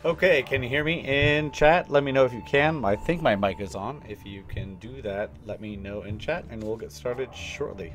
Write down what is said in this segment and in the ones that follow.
Okay, can you hear me in chat? Let me know if you can. I think my mic is on. If you can do that, let me know in chat and we'll get started shortly.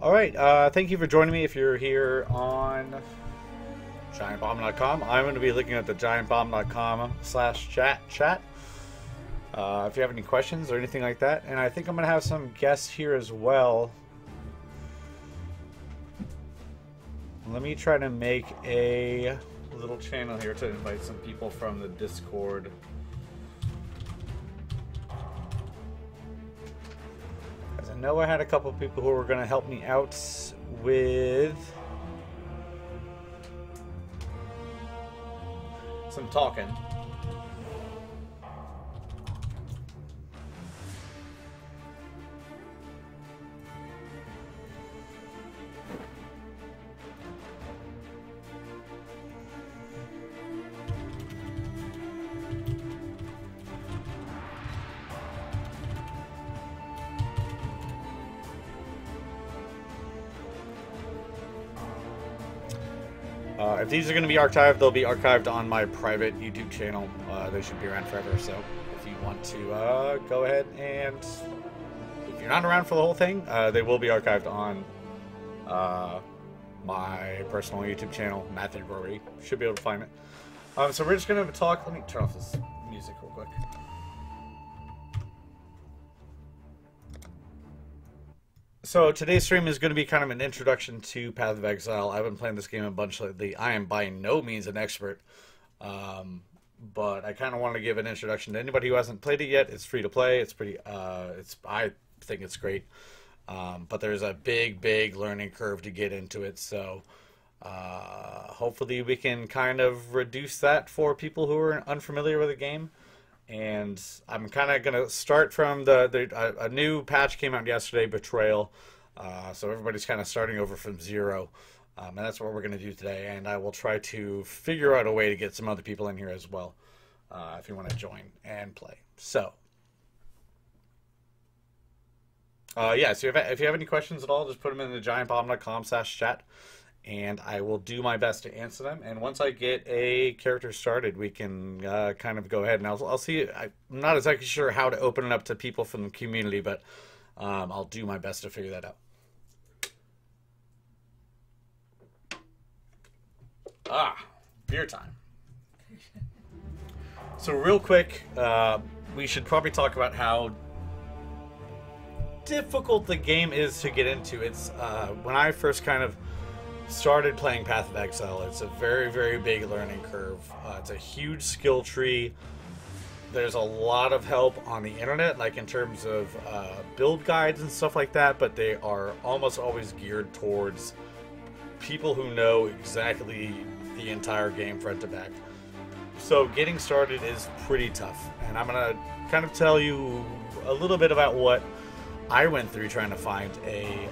All right, thank you for joining me. If you're here on giantbomb.com, I'm going to be looking at the giantbomb.com/chat. If you have any questions or anything like that, and I think I'm going to have some guests here as well. Let me try to make a little channel here to invite some people from the Discord. I know I had a couple of people who were going to help me out with some talking. If these are going to be archived, they'll be archived on my private YouTube channel. They should be around forever, so if you want to go ahead and... If you're not around for the whole thing, they will be archived on my personal YouTube channel, Matthew Rory. Should be able to find it. So we're just going to talk... Let me turn off this music real quick. So today's stream is going to be kind of an introduction to Path of Exile. I've been playing this game a bunch lately. I am by no means an expert, but I kind of want to give an introduction to anybody who hasn't played it yet. It's free to play. It's pretty. I think it's great, but there's a big learning curve to get into it. So hopefully we can kind of reduce that for people who are unfamiliar with the game. And I'm kind of going to start from a new patch came out yesterday, Betrayal. So everybody's kind of starting over from zero. And that's what we're going to do today. And I will try to figure out a way to get some other people in here as well, if you want to join and play. So, yeah, so if you have any questions at all, just put them in the giantbomb.com/chat. And I will do my best to answer them. And once I get a character started, we can kind of go ahead and I'll see. I'm not exactly sure how to open it up to people from the community, but I'll do my best to figure that out. Beer time. So real quick, we should probably talk about how difficult the game is to get into. It's when I first kind of started playing Path of Exile, it's a very, very big learning curve. It's a huge skill tree. There's a lot of help on the internet, like in terms of build guides and stuff like that, but they are almost always geared towards people who know exactly the entire game front to back. So getting started is pretty tough, and I'm gonna kind of tell you a little bit about what I went through trying to find a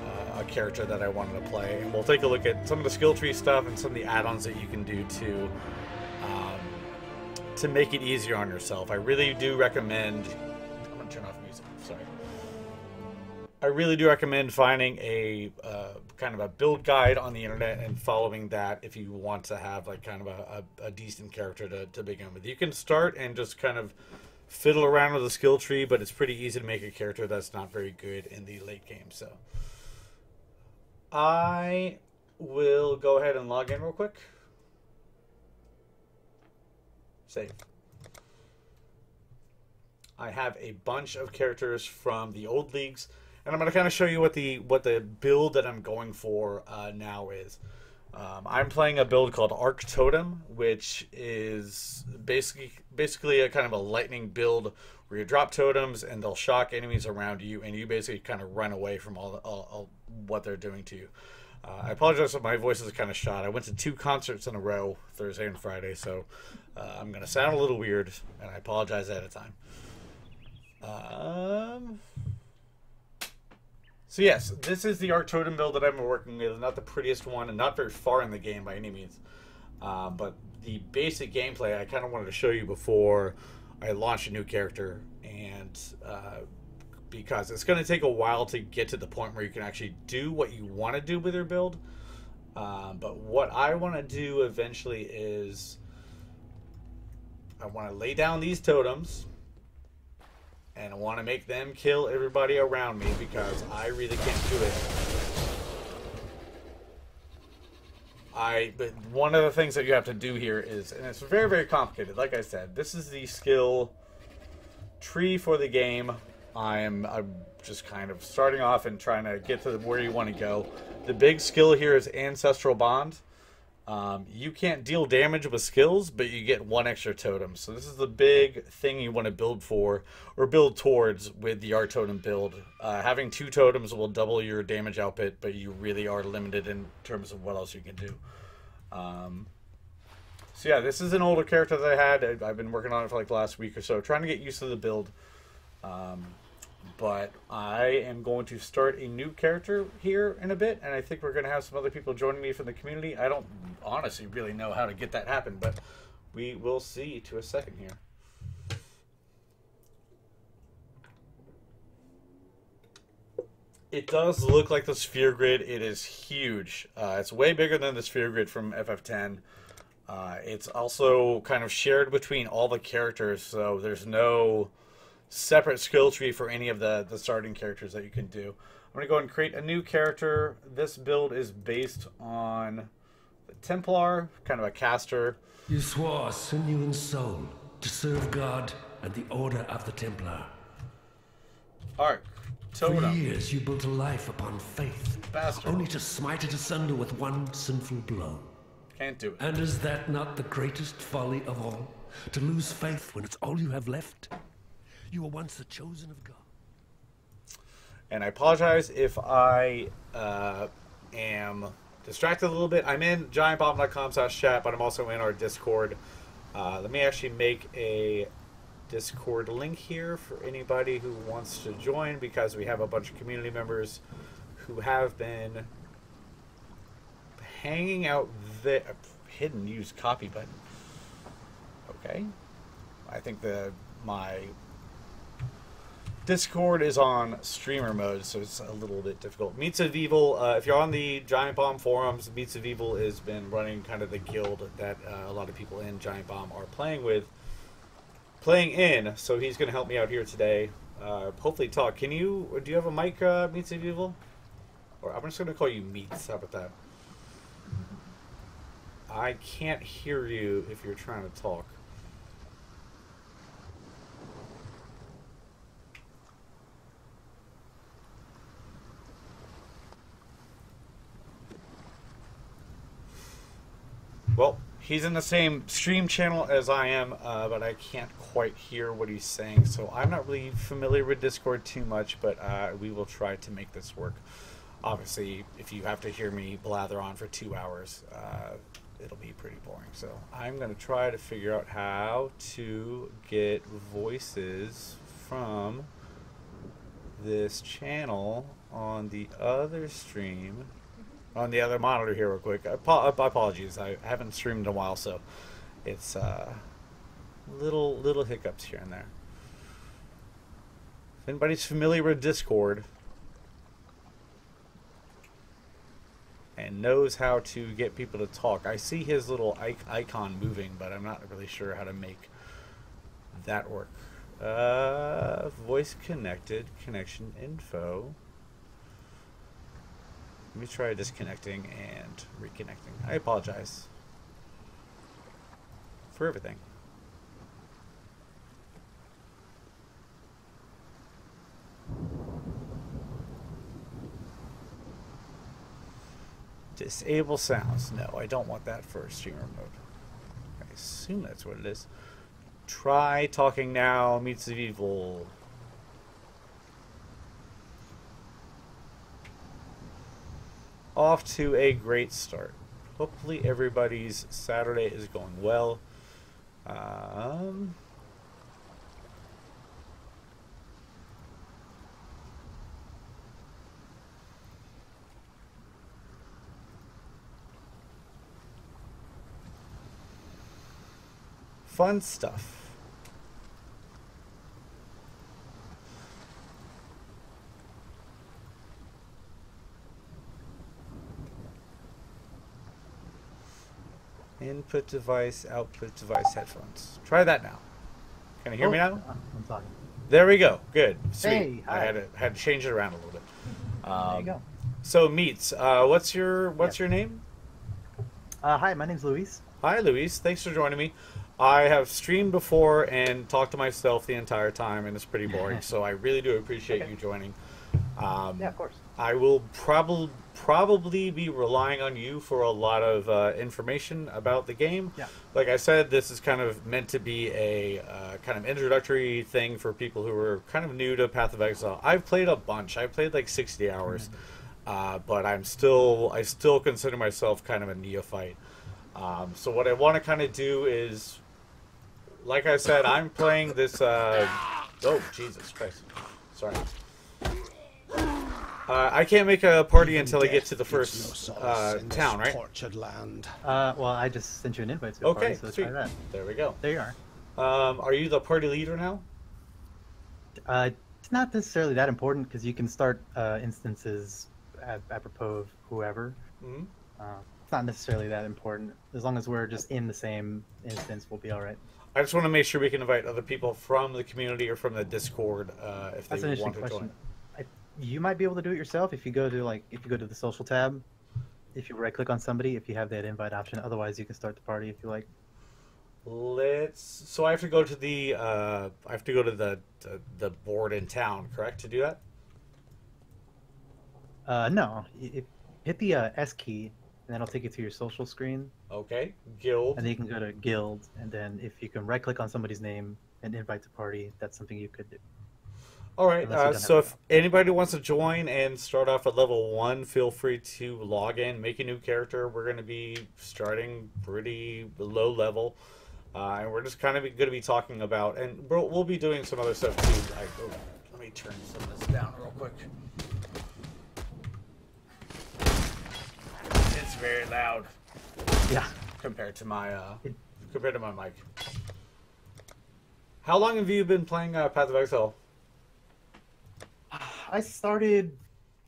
character that I wanted to play, and we'll take a look at some of the skill tree stuff and some of the add-ons that you can do to make it easier on yourself. I really do recommend. I'm gonna turn off music. Sorry. I really do recommend finding a kind of a build guide on the internet and following that if you want to have like kind of a decent character to begin with. You can start and just kind of fiddle around with the skill tree, but it's pretty easy to make a character that's not very good in the late game. So I will go ahead and log in real quick. Save. I have a bunch of characters from the old leagues, and I'm going to kind of show you what the build that I'm going for now is. I'm playing a build called Arc Totem, which is basically a kind of a lightning build where you drop totems and they'll shock enemies around you, and you basically kind of run away from all what they're doing to you. I apologize if my voice is kind of shot. I went to 2 concerts in a row, Thursday and Friday, so I'm going to sound a little weird, and I apologize ahead of time. So yes, this is the Arc Totem build that I've been working with. Not the prettiest one, and not very far in the game by any means. But the basic gameplay I kind of wanted to show you before I launch a new character, and because it's going to take a while to get to the point where you can actually do what you want to do with your build. But what I want to do eventually is I want to lay down these totems, and I want to make them kill everybody around me because I really can't do it. But one of the things that you have to do here is, and it's very, very complicated. Like I said, this is the skill tree for the game. I'm just kind of starting off and trying to get to where you want to go. The big skill here is Ancestral Bond. You can't deal damage with skills, but you get 1 extra totem. So this is the big thing you want to build for, or build towards with the Arc Totem build. Having 2 totems will double your damage output, but you really are limited in terms of what else you can do. So yeah, this is an older character that I had. I've been working on it for like the last week or so, trying to get used to the build. But I am going to start a new character here in a bit, and I think we're going to have some other people joining me from the community. I don't honestly really know how to get that happen, but we will see to a second here. It does look like the sphere grid. It is huge. It's way bigger than the sphere grid from FF10. It's also kind of shared between all the characters, so there's no separate skill tree for any of the starting characters that you can do. I'm going to go and create a new character. This build is based on the Templar, kind of a caster. You swore sinew and soul to serve God and the Order of the Templar. Arc Totem. For years you built a life upon faith, Bastard. only to smite it asunder with one sinful blow. Can't do it. And is that not the greatest folly of all? To lose faith when it's all you have left? You were once the chosen of God. And I apologize if I am distracted a little bit. I'm in giantbomb.com/chat, but I'm also in our Discord. Let me actually make a Discord link here for anybody who wants to join, because we have a bunch of community members who have been hanging out there. Hidden use copy button. Okay. I think my Discord is on streamer mode, so it's a little bit difficult. Meats of Evil, if you're on the Giant Bomb forums, Meats of Evil has been running kind of the guild that a lot of people in Giant Bomb are playing in, so he's going to help me out here today. Hopefully talk. Do you have a mic, Meats of Evil? Or I'm just going to call you Meats. How about that? I can't hear you if you're trying to talk. Well, he's in the same stream channel as I am, but I can't quite hear what he's saying, so I'm not really familiar with Discord too much, but we will try to make this work. Obviously, if you have to hear me blather on for 2 hours, it'll be pretty boring. So I'm going to try to figure out how to get voices from this channel on the other stream, on the other monitor here real quick. Apologies, I haven't streamed in a while, so it's little hiccups here and there. If anybody's familiar with Discord and knows how to get people to talk, I see his little icon moving, but I'm not really sure how to make that work. Voice connected, connection info. Let me try disconnecting and reconnecting. I apologize for everything. Disable sounds. No, I don't want that for streamer mode. I assume that's what it is. Try talking now, Meets of Evil. Off to a great start. Hopefully everybody's Saturday is going well. Fun stuff. Input device, output device, headphones. Try that now. Can you hear me now? I'm talking. There we go. Good. Sweet. Hey, I had to change it around a little bit. There you go. So Meats, what's your name? Hi, my name's Luis. Hi Luis. Thanks for joining me. I have streamed before and talked to myself the entire time, and it's pretty boring. So I really do appreciate you joining. Yeah, of course. I will probably be relying on you for a lot of information about the game. Yeah. Like I said, this is kind of meant to be a kind of introductory thing for people who are kind of new to Path of Exile. I've played a bunch. I've played like 60 hours, but I still consider myself kind of a neophyte. So what I want to kind of do is, like I said, I'm playing this. Oh, Jesus Christ! Sorry. I can't make a party until I get to the first town, right? Well, I just sent you an invite to the party, so let's try that. There we go. There you are. Are you the party leader now? It's not necessarily that important because you can start instances apropos of whoever. Mm-hmm. It's not necessarily that important. As long as we're just in the same instance, we'll be all right. I just want to make sure we can invite other people from the community or from the Discord if That's they an want to question. join. You might be able to do it yourself if you go to the social tab. If you right click on somebody, if you have that invite option. Otherwise, you can start the party if you like. So I have to go to the board in town, correct, to do that? No. Hit the S key, and that'll take you to your social screen. Okay. Guild. And then you can go to guild, and then if you can right click on somebody's name and invite to party, that's something you could do. All right, so if anybody wants to join and start off at level 1, feel free to log in, make a new character. We're going to be starting pretty low level. And we're just kind of going to be talking about, and we'll be doing some other stuff too. Let me turn some of this down real quick. It's very loud. Yeah. Compared to my mic. How long have you been playing Path of Exile? I started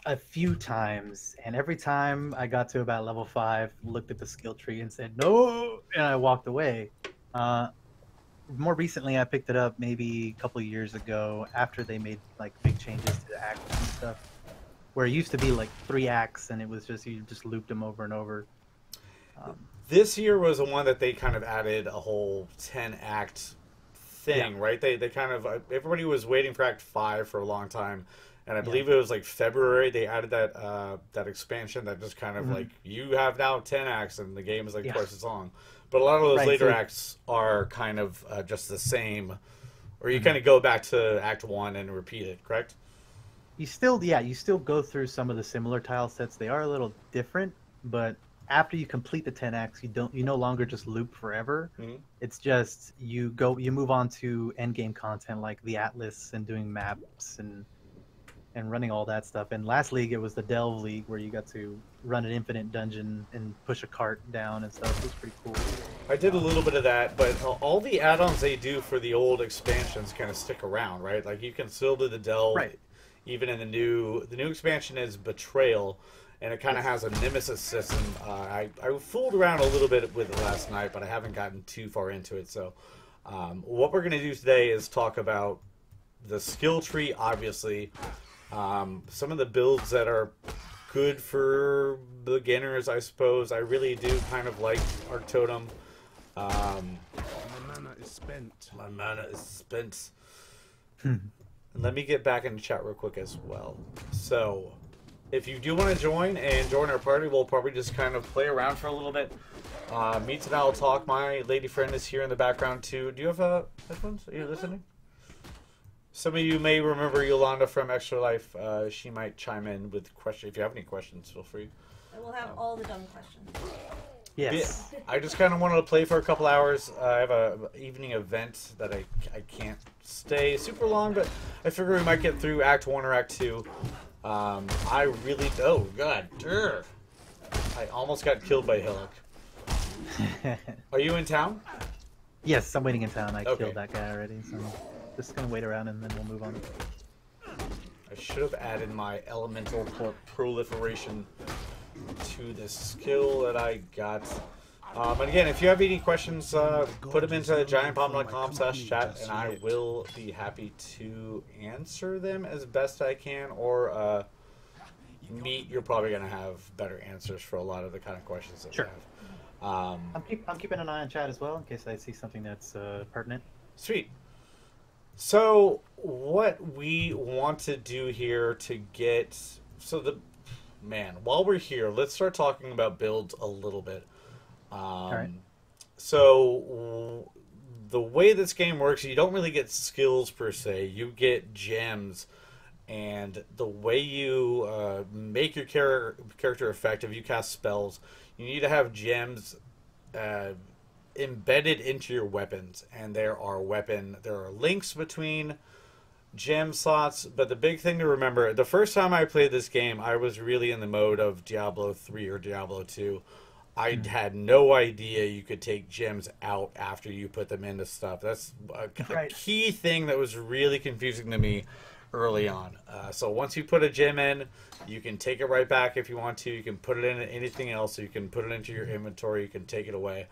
a few times, and every time I got to about level 5, looked at the skill tree and said no, and I walked away. More recently, I picked it up maybe a couple of years ago after they made like big changes to the acts and stuff, where it used to be like 3 acts, and it was just you just looped them over and over. This year was the one that they kind of added a whole 10-act thing, right? They kind of everybody was waiting for Act 5 for a long time. And I believe it was like February they added that expansion that just kind of like you have now 10 acts and the game is like twice as long. But a lot of those later acts are kind of just the same, or you kind of go back to Act 1 and repeat it, correct? You still go through some of the similar tile sets. They are a little different, but after you complete the 10 acts, you no longer just loop forever. It's just you move on to end game content like the Atlas and doing maps and running all that stuff. And last league, it was the Delve League where you got to run an infinite dungeon and push a cart down and stuff. It was pretty cool. I did a little bit of that, but all the add-ons they do for the old expansions kind of stick around, right? Like you can still do the Delve, even in the new expansion is Betrayal, and it kind of has a nemesis system. I fooled around a little bit with it last night, but I haven't gotten too far into it. So what we're going to do today is talk about the skill tree, obviously. Some of the builds that are good for beginners, I suppose. I really do kind of like Arc Totem. My mana is spent. My mana is spent. And let me get back into chat real quick as well. So, if you do want to join our party, we'll probably just kind of play around for a little bit. Meets and I will talk. My lady friend is here in the background too. Do you have headphones? Are you listening? Some of you may remember Yolanda from Extra Life. She might chime in with questions. If you have any questions, feel free. I will have all the dumb questions. Yes. Yeah, I just kind of wanted to play for a couple hours. I have an evening event that I can't stay super long, but I figure we might get through Act 1 or Act 2. I really... Oh, God. Urgh. I almost got killed by Hillock. Are you in town? Yes, I'm waiting in town. I killed that guy already, so just gonna wait around and then we'll move on. I should have added my elemental proliferation to this skill that I got. And again, if you have any questions, put them into giantbomb.com/chat, and I will be happy to answer them as best I can. Or Meat, you're probably gonna have better answers for a lot of the kind of questions that we have. I'm keeping an eye on chat as well in case I see something that's pertinent. Sweet. So what we want to do here to get... while we're here, let's start talking about builds a little bit. So the way this game works, you don't really get skills per se. You get gems. And the way you make your character effective, you cast spells, you need to have gems embedded into your weapons, and there are links between gem slots. But the big thing to remember, the first time I played this game, I was really in the mode of Diablo 3 or Diablo 2. I had no idea you could take gems out after you put them into stuff. That's a key thing that was really confusing to me early on. So once you put a gem in, you can take it right back if you want to. You can put it in anything else. You can put it into your inventory. You can take it away.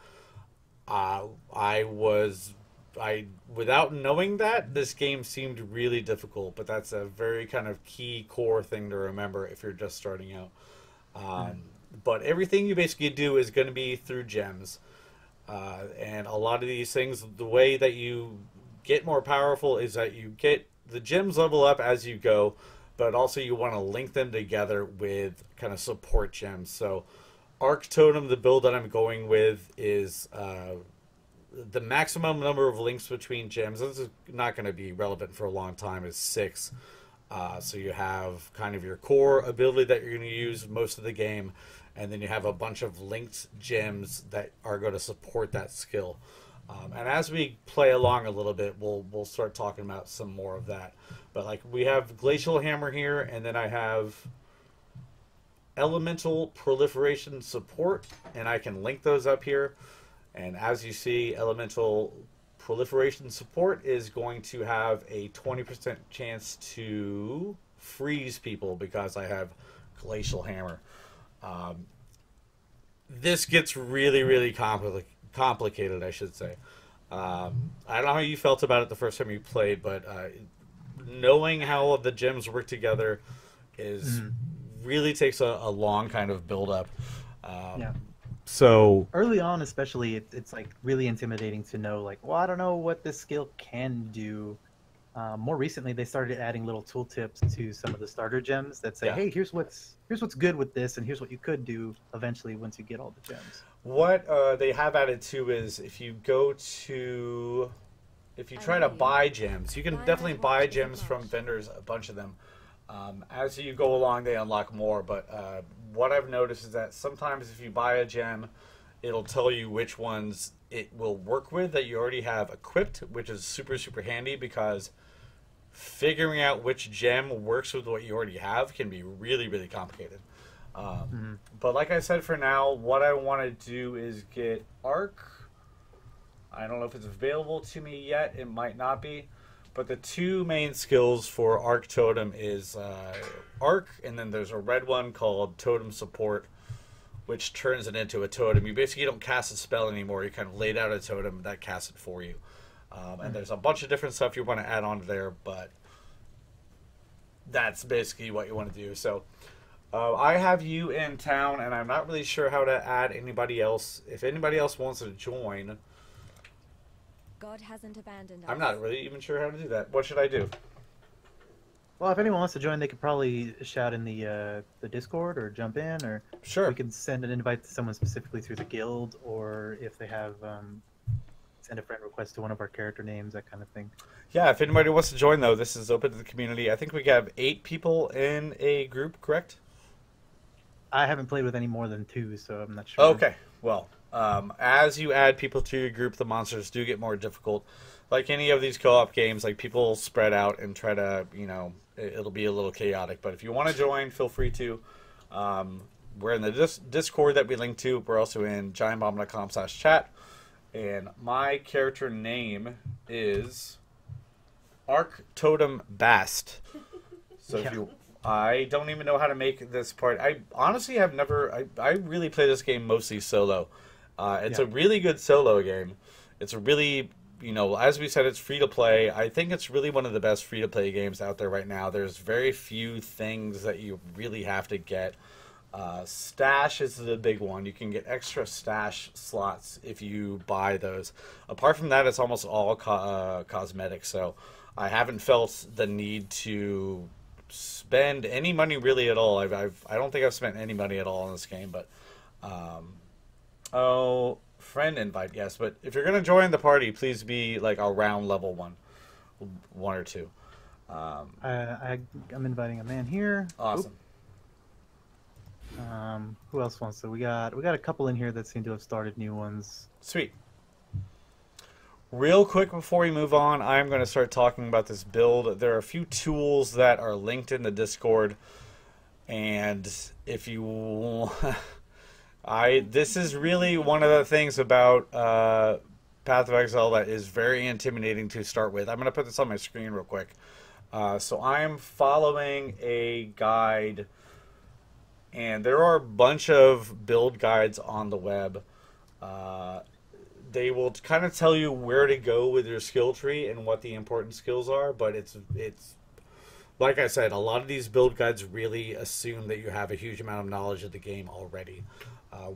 Without knowing that, this game seemed really difficult, but that's a very kind of key core thing to remember if you're just starting out. But everything you basically do is going to be through gems. And a lot of these things, the way that you get more powerful is that you get the gems level up as you go, but also you want to link them together with kind of support gems. So Arc Totem, the build that I'm going with, is the maximum number of links between gems. This is not going to be relevant for a long time, is 6. So you have kind of your core ability that you're going to use most of the game, and then you have a bunch of linked gems that are going to support that skill. And as we play along a little bit, we'll start talking about some more of that. But like we have Glacial Hammer here, and then I have Elemental Proliferation Support, and I can link those up here. And as you see, Elemental Proliferation Support is going to have a 20% chance to freeze people because I have Glacial Hammer. This gets really, really complicated, I should say. I don't know how you felt about it the first time you played, but knowing how all of the gems work together is really takes a long kind of build up. Yeah. So Early on, especially, it's like really intimidating to know, like, well, I don't know what this skill can do. More recently, they started adding little tooltips to some of the starter gems that say, Yeah. "Hey, here's what's good with this, and here's what you could do eventually once you get all the gems." what they have added too is if you try to buy gems, you can definitely buy gems from vendors, a bunch of them. As you go along, they unlock more. But what I've noticed is that sometimes if you buy a gem, it'll tell you which ones it will work with that you already have equipped, which is super, super handy because figuring out which gem works with what you already have can be really, really complicated. But like I said, for now, what I want to do is get Arc. I don't know if it's available to me yet. It might not be. But the two main skills for Arc Totem is Arc, and then there's a red one called Totem Support, which turns it into a totem. You basically don't cast a spell anymore. You kind of laid out a totem that casts it for you. And there's a bunch of different stuff you want to add on there, but that's basically what you want to do. So I have you in town, and I'm not really sure how to add anybody else. If anybody else wants to join, God hasn't abandoned us. I'm not really even sure how to do that. What should I do? Well, if anyone wants to join, they could probably shout in the Discord or jump in, or Sure. we can send an invite to someone specifically through the guild, or if they have send a friend request to one of our character names, that kind of thing. Yeah, if anybody wants to join, though, this is open to the community. I think we have 8 people in a group, correct? I haven't played with any more than 2, so I'm not sure. Okay, well, as you add people to your group, the monsters do get more difficult. Like any of these co-op games, like people spread out and try to, it'll be a little chaotic. But if you want to join, feel free to. We're in the Discord that we linked to. We're also in giantbomb.com/chat. And my character name is Arc Totem Bast. So if you... I don't even know how to make this part. I honestly have never... I really play this game mostly solo. It's a really good solo game. It's a really... as we said, it's free to play. I think it's really one of the best free to play games out there right now. There's very few things that you really have to get. Stash is the big one. You can get extra stash slots if you buy those. Apart from that, it's almost all cosmetic. So I haven't felt the need to spend any money really at all. I don't think I've spent any money at all in this game. But friend invite, yes. But if you're gonna join the party, please be like around level 1 or 2. I'm inviting a man here. Awesome. Who else wants to? We got a couple in here that seem to have started new ones. Sweet. Real quick before we move on, I'm going to start talking about this build. There are a few tools that are linked in the Discord, and if you... this is really one of the things about Path of Exile that is very intimidating to start with. I'm going to put this on my screen real quick. So I'm following a guide, and there are a bunch of build guides on the web. They will kind of tell you where to go with your skill tree and what the important skills are, but it's like I said, a lot of these build guides really assume that you have a huge amount of knowledge of the game already,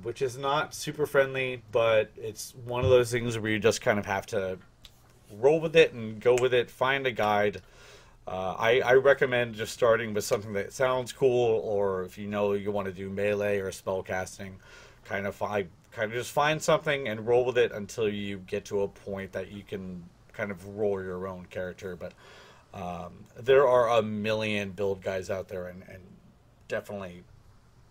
which is not super friendly, but it's one of those things where you just kind of have to roll with it and go with it, find a guide. I recommend just starting with something that sounds cool, or if you want to do melee or spell casting, kind of just find something and roll with it until you get to a point that you can kind of roll your own character. But there are a million build guides out there, and definitely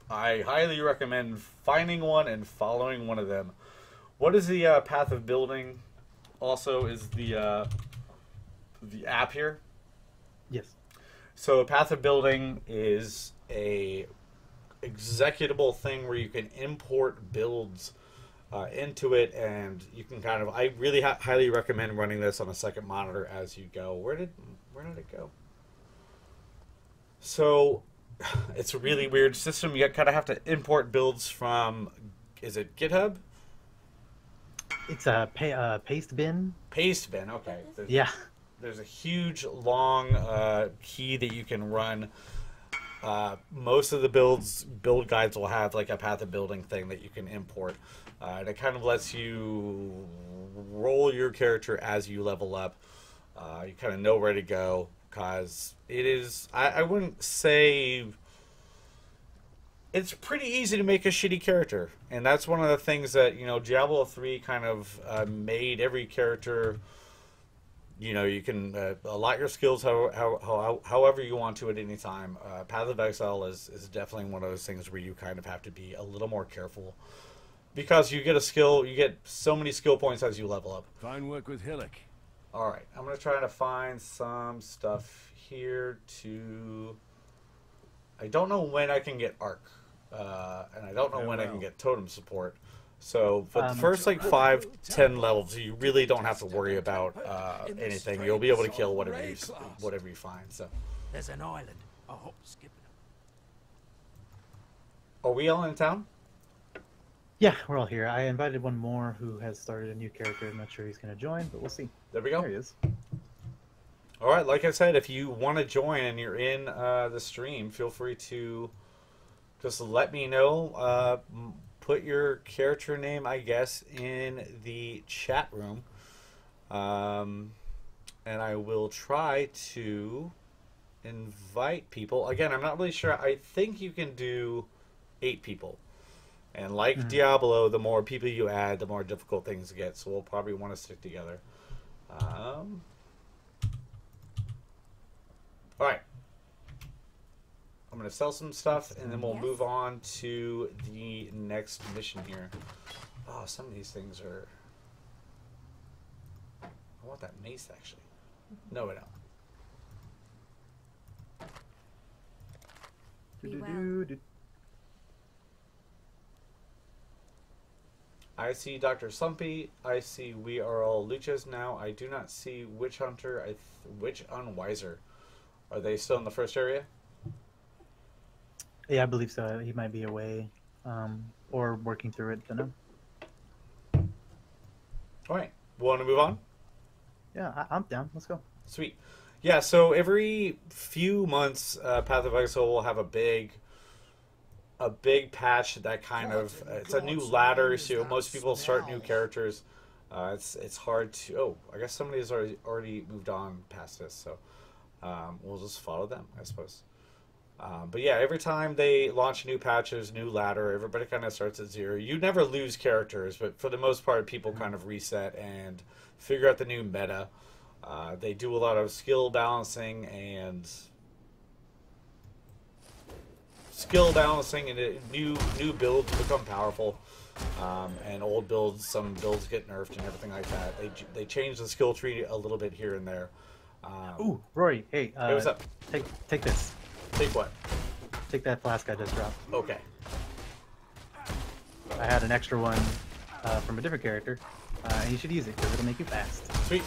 I highly recommend finding one and following one of them. What is the path of building? also is the app here. Yes. So Path of Building is a executable thing where you can import builds into it, and you can kind of. I really highly recommend running this on a second monitor as you go. Where did it go? So it's a really weird system. You kind of have to import builds from. Is it GitHub? It's a paste bin. Paste bin. Okay. Yeah. There's a huge long key that you can run. Most of the build guides will have like a Path of Building thing that you can import. And it kind of lets you roll your character as you level up. You kind of know where to go, because it is... I wouldn't say... It's pretty easy to make a shitty character. And that's one of the things that, Diablo 3 kind of made every character... you can allot your skills however you want to at any time. Path of Exile is definitely one of those things where you kind of have to be a little more careful. Because you get you get so many skill points as you level up. Fine work with Hillock. Alright, I'm going to try to find some stuff here to... I don't know when I can get Arc. And I don't know when I can get Totem support. So, for the first, 5-10 levels, you really don't have to worry about anything. You'll be able to kill whatever you find. So, There's an island. I hope skipping it. are we all in town? Yeah, we're all here. I invited one more who has started a new character. I'm not sure he's going to join, but we'll see. There we go. There he is. All right, like I said, if you want to join and you're in the stream, feel free to just let me know. Put your character name, I guess, in the chat room. And I will try to invite people. Again, I'm not really sure. I think you can do 8 people. And like Diablo, the more people you add, the more difficult things get. So we'll probably want to stick together. All right. I'm going to sell some stuff, and then we'll move on to the next mission here. Oh, some of these things are... I want that mace, actually. No, I don't. Be well. I see Dr. Slumpy. I see we are all Luchas now. I do not see Witch Hunter. Witch Unwiser. Are they still in the first area? Yeah, I believe so. He might be away or working through it. Don't know. All right. Want to move on? Yeah, I'm down. Let's go. Sweet. Yeah, so every few months, Path of Exile will have a big patch that kind of... it's a new ladder, so most people start new characters. It's hard to... Oh, I guess somebody has already moved on past this, so we'll just follow them, I suppose. But yeah, every time they launch new patches, new ladder, everybody kind of starts at 0. You never lose characters, but for the most part, people kind of reset and figure out the new meta. They do a lot of skill balancing and new builds become powerful, and old builds, some builds get nerfed and everything like that. They change the skill tree a little bit here and there. Ooh, Rory, hey, what's up? Take this. Take what? Take that flask I just dropped. Okay. I had an extra one from a different character, and you should use it because it'll make you fast. Sweet.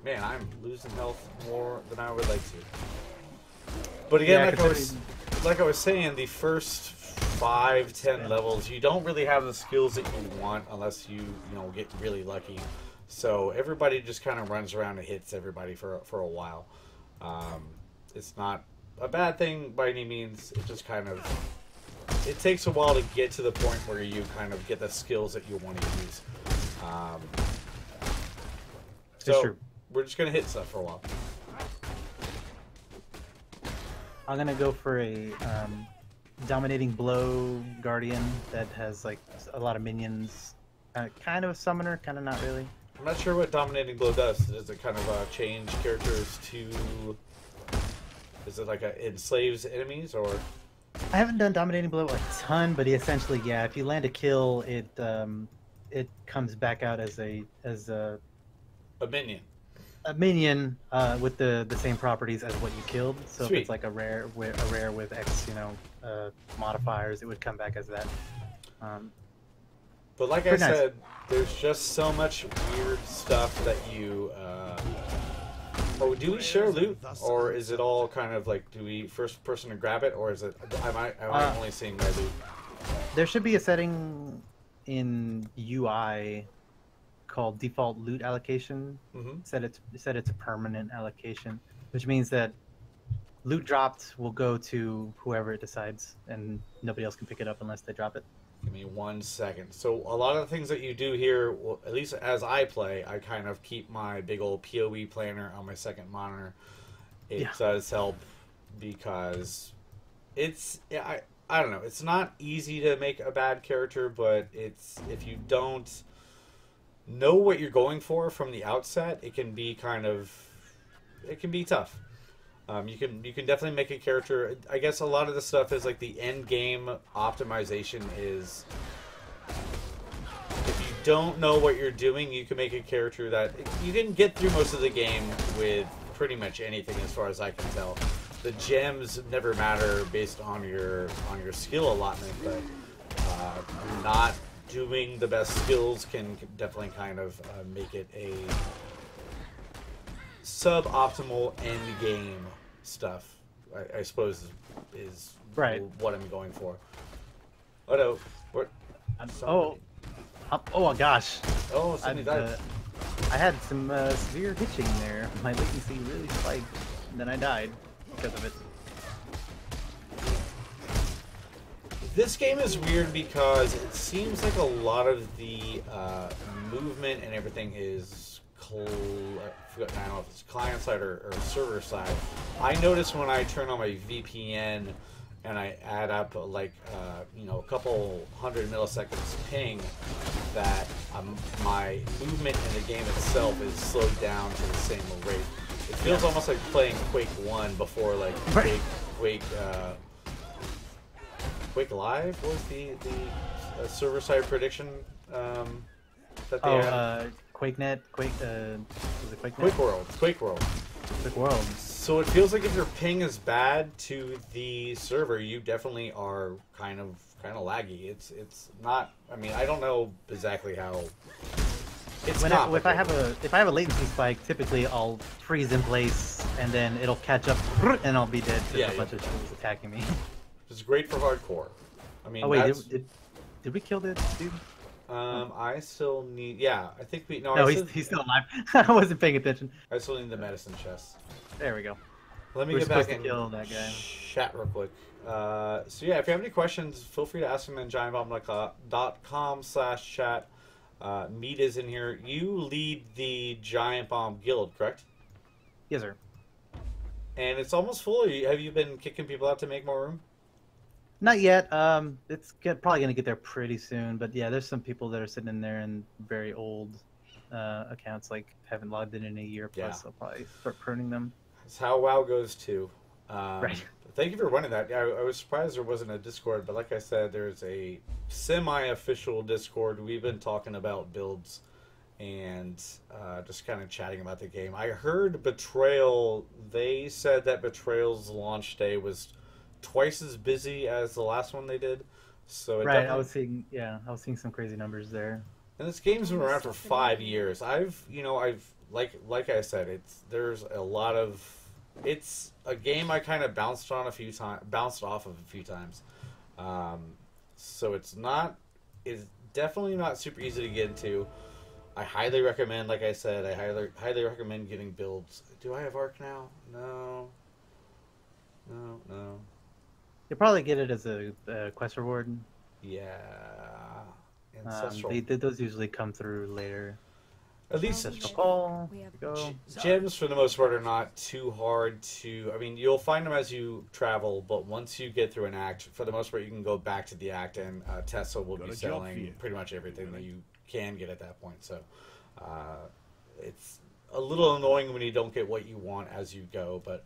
Man, I'm losing health more than I would like to. But again, like I was saying, the first 5-10 levels, you don't really have the skills that you want unless you get really lucky. So everybody just kind of runs around and hits everybody for a while. It's not a bad thing by any means. It just kind of... It takes a while to get to the point where you kind of get the skills that you want to use. So we're just going to hit stuff for a while. I'm going to go for a dominating blow guardian that has like a lot of minions. Kind of a summoner, kind of not really. I'm not sure what dominating blow does. Does it kind of change characters to... Is it like it enslaves enemies, or... I haven't done dominating blow a ton, but essentially, yeah. If you land a kill, it it comes back out as a minion. a minion with the same properties as what you killed. So Sweet. if it's like a rare with X, modifiers, it would come back as that. But like I Pretty nice. said, there's just so much weird stuff that you. Oh, do we share loot, or is it all kind of like, do we first person to grab it, or is it? Am I only seeing my loot? There should be a setting in UI called default loot allocation. Mm-hmm. Said it's a permanent allocation, which means that loot dropped will go to whoever it decides, and nobody else can pick it up unless they drop it. Give me 1 second. So a lot of the things that you do here, well, at least as I play, I kind of keep my big old PoE planner on my second monitor. It does help because it's I don't know. It's not easy to make a bad character, but it's if you don't know what you're going for from the outset, it can be tough. You can definitely make a character. I guess a lot of the stuff is like the end game optimization is if you don't know what you're doing, you can make a character that you can get through most of the game with pretty much anything as far as I can tell. The gems never matter based on your skill allotment, but not doing the best skills can definitely kind of make it a suboptimal end game stuff. I suppose is Right. what I'm going for. Oh no! What? Oh gosh! Oh, somebody died. I had some severe hitching there. My latency really spiked, and then I died because of it. This game is weird because it seems like a lot of the movement and everything is I don't know if it's client side or server side. I notice when I turn on my VPN and I add up like a couple hundred milliseconds ping, that my movement in the game itself is slowed down to the same rate. It feels almost like playing Quake 1 before like Quake Live was the server side prediction that they had. QuakeNet, was it QuakeNet? Quake World. Quick World. So it feels like if your ping is bad to the server, you definitely are kind of laggy. It's not. I mean, I don't know exactly how. It's not. If I have a latency spike, typically I'll freeze in place and then it'll catch up and I'll be dead to a bunch of things attacking me. It's great for hardcore. I mean, oh wait, did we kill this dude? I still need. Yeah, I think we. No, he's still alive. I wasn't paying attention. I still need the medicine chest. There we go. Let me We're get back supposed and to kill that guy. Chat real quick. So yeah, if you have any questions, feel free to ask them in giantbomb.com/chat. Meat is in here. You lead the Giant Bomb Guild, correct? Yes, sir. And it's almost full. Have you been kicking people out to make more room? Not yet. It's probably gonna get there pretty soon. But yeah, there's some people that are sitting in there in very old accounts, like haven't logged in a year plus. Yeah. I'll probably start pruning them. That's how WoW goes too. Right. Thank you for running that. I was surprised there wasn't a Discord, but like I said, there's a semi-official Discord. We've been talking about builds and just kind of chatting about the game. I heard Betrayal. They said that Betrayal's launch day was twice as busy as the last one they did. So Right. I was seeing some crazy numbers there. And this game's been around for 5 years. I've like I said, there's a lot of. It's a game I kind of bounced off of a few times. So it's definitely not super easy to get into. I highly recommend, like I said, highly recommend getting builds. Do I have Arc now? No. You'll probably get it as a quest reward. Yeah. Ancestral. Those usually come through later. At least Ancestral Call. gems for the most part are not too hard to. I mean, you'll find them as you travel, but once you get through an act, for the most part, you can go back to the act, and Tessa will be selling pretty much everything that you can get at that point. So it's a little annoying when you don't get what you want as you go, but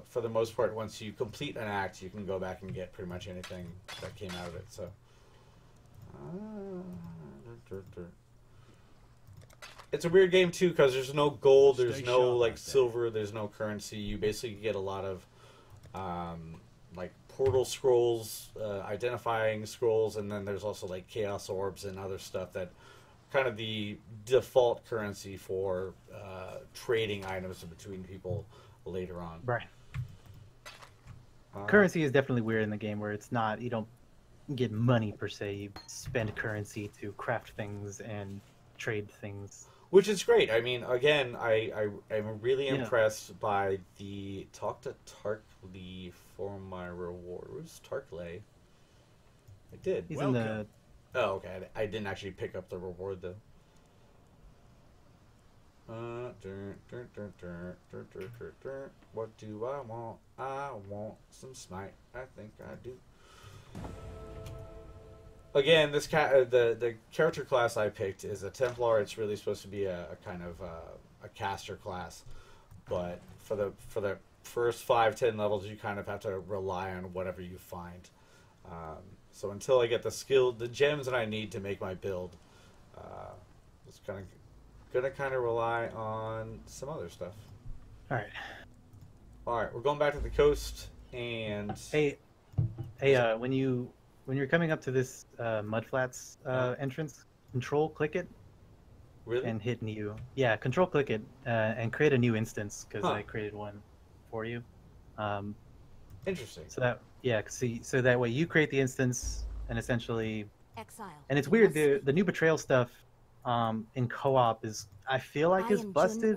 for the most part, once you complete an act, you can go back and get pretty much anything that came out of it. So It's a weird game too because there's no gold, there's Stay no sharp like out there. silver, there's no currency. You basically get a lot of like portal scrolls, identifying scrolls, and then there's also like chaos orbs and other stuff that kind of the default currency for trading items between people later on. Right. Currency is definitely weird in the game where it's not, you don't get money per se. You spend currency to craft things and trade things. Which is great. I mean, again, I am really Yeah. impressed by the talk to Tarkley for my reward. Where's Tarkley? I did. He's in the Oh, okay. I didn't actually pick up the reward though. What do I want? I want some snipe. I think I do. Again, this the character class I picked is a Templar. It's really supposed to be a kind of a caster class, but for the first 5-10 levels, you kind of have to rely on whatever you find. So until I get the gems that I need to make my build, it's gonna kind of rely on some other stuff. All right. All right, we're going back to the coast, and Hey, when you're coming up to this mudflats entrance, click it really, and hit new. Yeah, click it and create a new instance because Huh. I created one for you. interesting. So that way you create the instance and essentially, Exile. and it's weird. The new Betrayal stuff in co-op is, I feel like, is busted.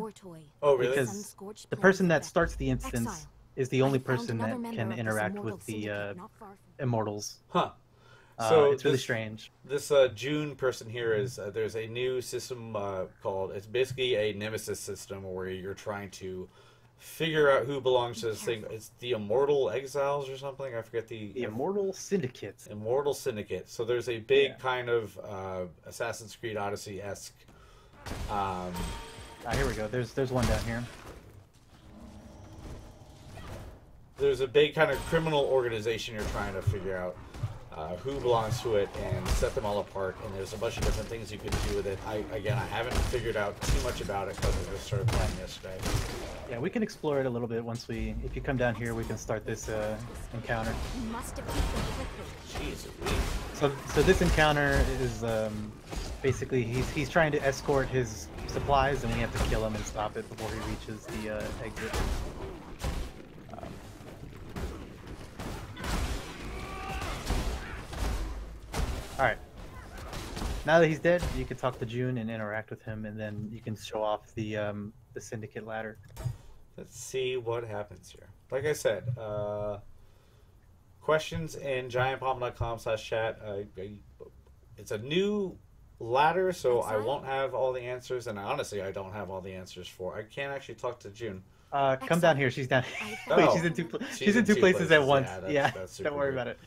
Oh, really? Because the person that starts the instance is the only person that can interact with the immortals. Huh. So it's really this- strange. This June person here is there's a new system called, it's basically a nemesis system where you're trying to figure out who belongs to this thing. It's the Immortal Exiles or something. I forget The Immortal Syndicate. Immortal Syndicate. So there's a big Yeah. kind of Assassin's Creed Odyssey-esque. Here we go. There's one down here. There's a big kind of criminal organization you're trying to figure out who belongs to it and set them all apart. And there's a bunch of different things you can do with it. I haven't figured out too much about it because I just started playing yesterday. Yeah, we can explore it a little bit once if you come down here, we can start this encounter. You must defeat them quickly. Jeez, So this encounter is basically he's trying to escort his supplies, and we have to kill him and stop it before he reaches the exit. All right. Now that he's dead, you can talk to June and interact with him, and then you can show off the syndicate ladder. let's see what happens here. Like I said, questions in giantpalm.com/chat. It's a new ladder, so I won't have all the answers, and honestly, I don't have all the answers for. I can't actually talk to June. Come down here. She's down. Oh. Wait, she's in two places at once. Yeah, that's super don't worry weird. about it.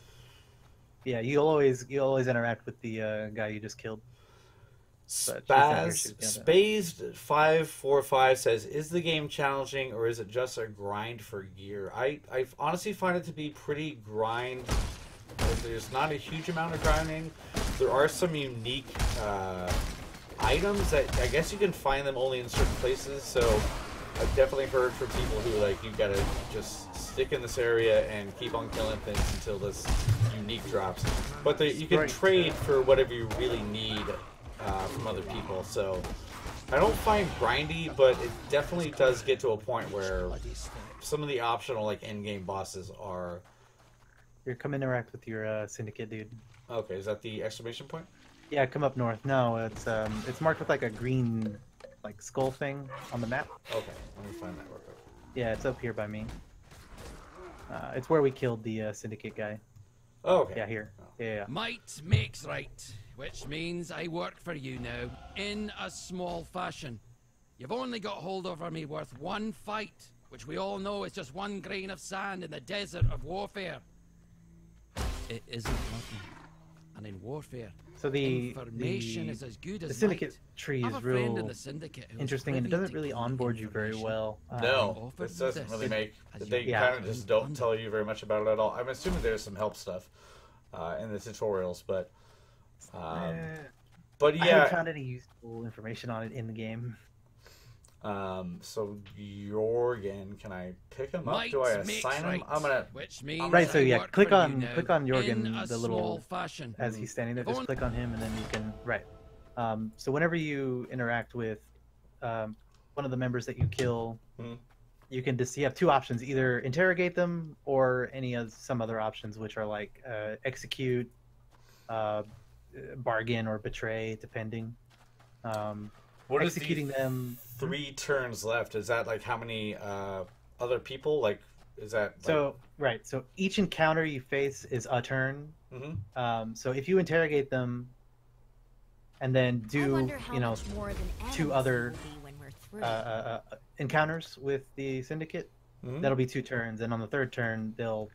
Yeah, you always interact with the guy you just killed. But she's down here, she's down there. Spazed545 says, "Is the game challenging or is it just a grind for gear?" I honestly find it to be pretty grind. There's not a huge amount of grinding. There are some unique items that I guess you can find them only in certain places. So I've definitely heard from people who you gotta just stick in this area and keep on killing things until this unique drops. But you can trade for whatever you really need from other people. So I don't find grindy, but it definitely does get to a point where some of the optional end game bosses are. Here, come interact with your syndicate dude. Okay, is that the exclamation point? Yeah, come up north. No, it's marked with a green skull thing on the map. Okay, let me find that real quick. Yeah, it's up here by me. It's where we killed the syndicate guy. Oh, okay. Yeah, here. Yeah. Might makes right, which means I work for you now, in a small fashion. You've only got hold over me worth one fight, which we all know is just one grain of sand in the desert of warfare. It isn't nothing. And in warfare, So the information is as good as the syndicate might. tree I is have a friend in real the syndicate who is interesting, and it privy doesn't to really key onboard you very information. well. No, offered this doesn't this really make. as They you kind of can just don't wonder. tell you very much about it at all. I'm assuming there's some help stuff in the tutorials, but But I yeah, haven't found any useful information on it in the game. So Jorgen, can I pick him up? Might Do I makes assign him? right, I'm gonna. which means Right, so I yeah, work click for you on now, Jorgen, in a the small little fashion. as he's standing there. If Just only- click on him, and then you can So whenever you interact with one of the members that you kill, you can just you have two options: either interrogate them or some other options, which are like execute, bargain, or betray, depending. What is executing them 3 turns left? Is that like how many other people? Like, is that like... So each encounter you face is a turn. So if you interrogate them and then do two other encounters with the syndicate, that'll be 2 turns, and on the 3rd turn they'll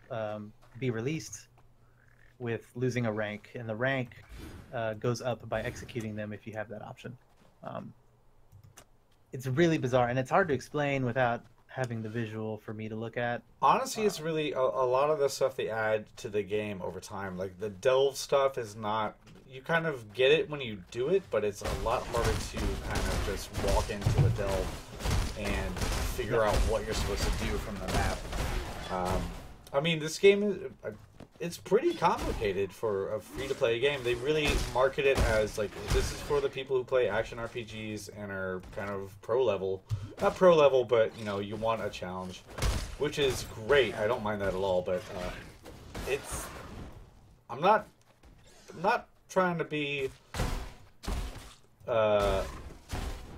be released with losing a rank, and the rank goes up by executing them if you have that option. It's really bizarre, and it's hard to explain without having the visual for me to look at. Honestly, it's really a lot of the stuff they add to the game over time. Like the delve stuff is not, you kind of get it when you do it, but it's a lot harder to kind of just walk into a delve and figure out what you're supposed to do from the map. I mean, this game is, it's pretty complicated for a free-to-play game. They really market it as like, this is for the people who play action RPGs and are kind of pro level. Not pro level, but you know, you want a challenge, which is great. I don't mind that at all, but it's, I'm not trying to be,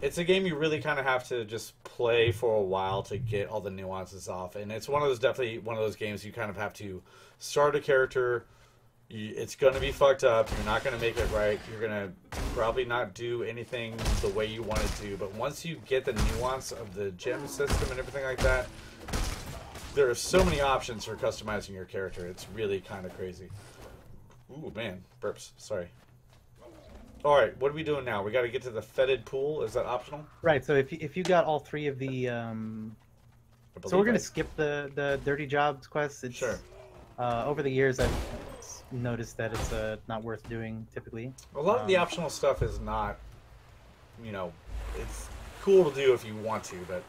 it's a game you really kind of have to just play for a while to get all the nuances off, and it's definitely one of those games you kind of have to start a character. It's going to be fucked up. You're not going to make it right. You're going to probably not do anything the way you want to do, but once you get the nuance of the gem system and everything like that, there are so many options for customizing your character. It's really kind of crazy. Ooh, man. Burps. Sorry. Alright, what are we doing now? We got to get to the fetid pool. Is that optional? Right, so if you got all 3 of the... So we're going to skip the Dirty Jobs quest. Sure. Over the years, I've noticed that it's not worth doing, typically. A lot of the optional stuff is not, you know, it's cool to do if you want to, but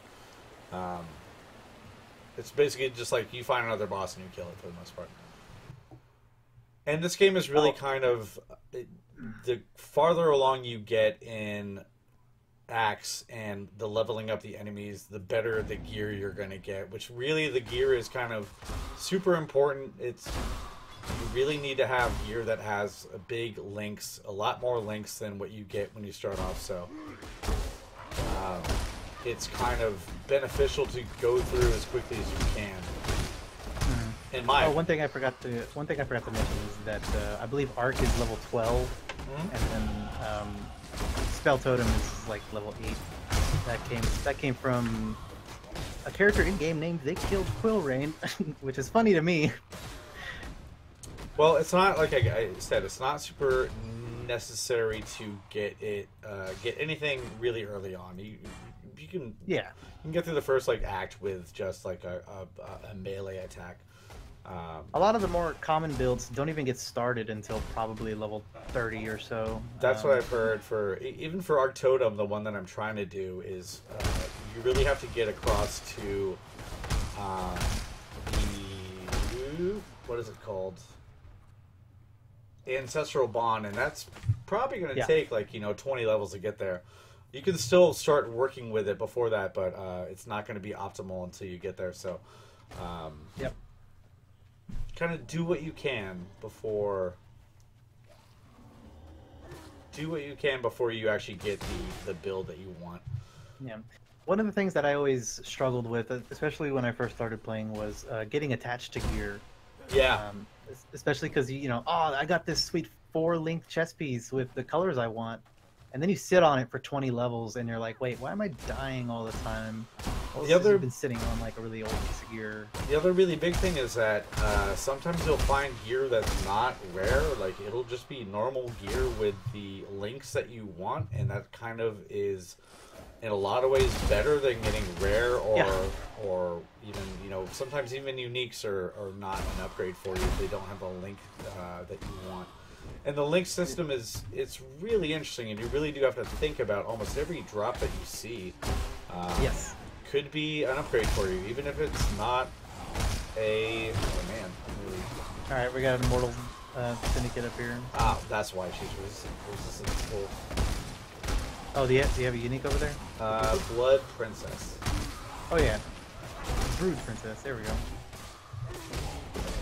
it's basically just like you find another boss and you kill it for the most part. And this game is really kind of... the farther along you get in Axe and the leveling up the enemies, the better the gear you're going to get, which really the gear is kind of super important. It's, you really need to have gear that has a lot more links than what you get when you start off, so it's kind of beneficial to go through as quickly as you can. In my one thing I forgot to mention is that I believe Arc is level 12, and then Spell Totem is like level 8. That came from a character in game named They Killed Quillrain, which is funny to me. Well, it's not like I said. It's not super necessary to get anything really early on. You can get through the first like act with just like a melee attack. A lot of the more common builds don't even get started until probably level 30 or so. That's what I've heard. Even for Arc Totem, the one that I'm trying to do is you really have to get across to what is it called? Ancestral Bond, and that's probably going to take like 20 levels to get there. You can still start working with it before that, but it's not going to be optimal until you get there. So, kind of do what you can before you actually get the build that you want. Yeah. One of the things that I always struggled with, especially when I first started playing, was getting attached to gear. Yeah. Especially because I got this sweet 4-link chess piece with the colors I want, and then you sit on it for 20 levels, and you're like, wait, why am I dying all the time? You've been sitting on like a really old piece of gear. The other really big thing is that sometimes you'll find gear that's not rare. Like it'll just be normal gear with the links that you want, and that kind of is, in a lot of ways, better than getting rare or even sometimes even uniques are not an upgrade for you if they don't have a link that you want. And the link system it's really interesting, and you really do have to think about almost every drop that you see. Yes. Could be an upgrade for you, even if it's not a. Oh man. Really. All right, we got an immortal syndicate up here. Ah, that's why she's resistant to full. Oh, do you have a unique over there? Blood Princess. Oh yeah, Brood Princess. There we go.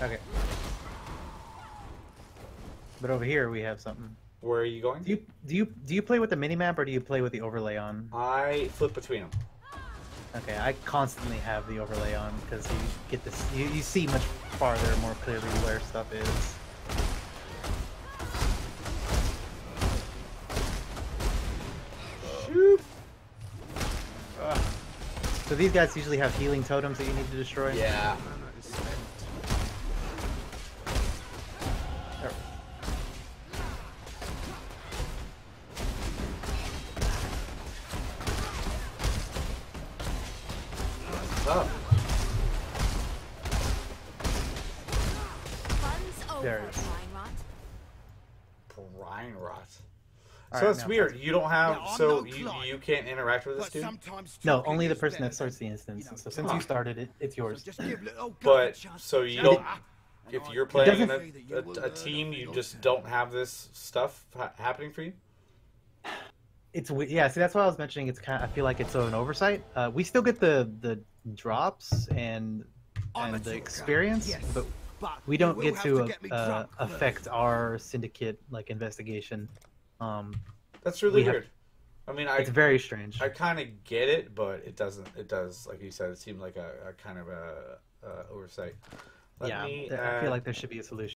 Okay. But over here we have something. Where are you going? Do you play with the minimap or do you play with the overlay on? I flip between them. Okay, I constantly have the overlay on because you get this. You see much farther, more clearly where stuff is. Shoot. So these guys usually have healing totems that you need to destroy. Yeah. There. Up. Fun's over, There it is. Brine rot. All So right, that's now weird. press- You don't have. Yeah, I'm So no you client, can't interact with this But dude. sometimes No, talking only the is person that better starts the than, instance. you know, So since Huh. you started it, it's So yours. just give little guy a But chance so to you chat. don't. And If I you're pray playing doesn't- that you will a learn team, of you your just sin. don't have this stuff happening for you. Yeah. See, that's why I was mentioning. It's kind. I feel like it's an oversight. We still get the drops and I'm a the talker, experience, yes, but we you don't will get have to get me drunk affect first. our syndicate like investigation. That's really We have- weird. I mean, It's very strange. I kind of get it, but it doesn't. It does, like you said, it seemed like a kind of a oversight. Let Yeah, me I feel like there should be a solution.